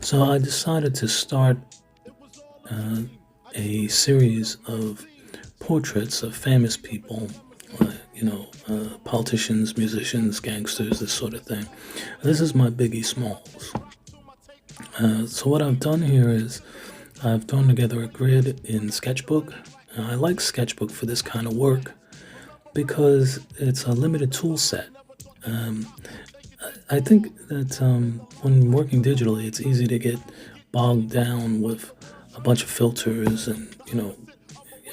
So I decided to start uh, a series of portraits of famous people, politicians, musicians, gangsters, this sort of thing. This is my Biggie Smalls. So what I've done here is I've thrown together a grid in Sketchbook. I like Sketchbook for this kind of work because it's a limited tool set. Um, I think that when working digitally, it's easy to get bogged down with a bunch of filters and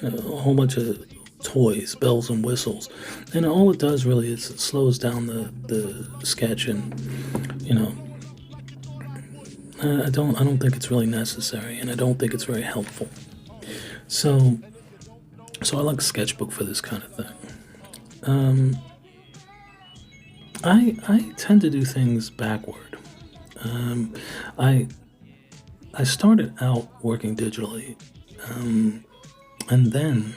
a whole bunch of toys, bells and whistles, and all it does really is it slows down the sketch, and you know I don't think it's really necessary, and I don't think it's very helpful. So I like Sketchbook for this kind of thing. Um, I tend to do things backward. Um, I I started out working digitally, um, and then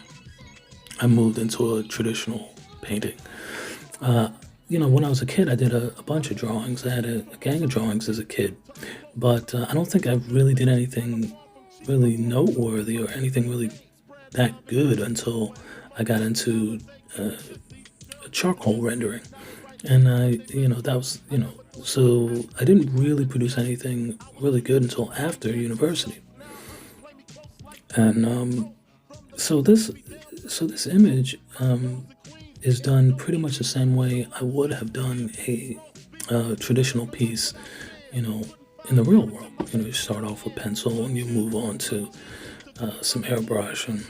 I moved into a traditional painting. Uh, when I was a kid, I did a bunch of drawings. I had a gang of drawings as a kid, but I don't think I really did anything really noteworthy or anything really that good until I got into uh, charcoal rendering. And that was, so I didn't really produce anything really good until after university. And so this, so this image is done pretty much the same way I would have done a traditional piece, you know, in the real world. You start off with pencil and you move on to some airbrush, and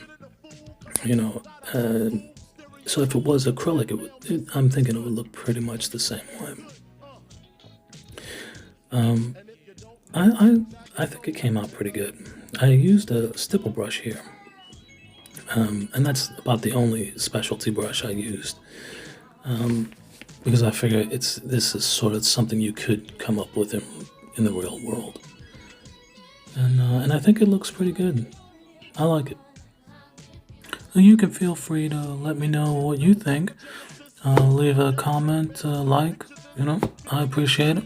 you know. So if it was acrylic, I'm thinking it would look pretty much the same way. Um, I think it came out pretty good. I used a stipple brush here, and that's about the only specialty brush I used, because I figure this is sort of something you could come up with in the real world, and I think it looks pretty good. I like it. You can feel free to let me know what you think. Leave a comment, I appreciate it.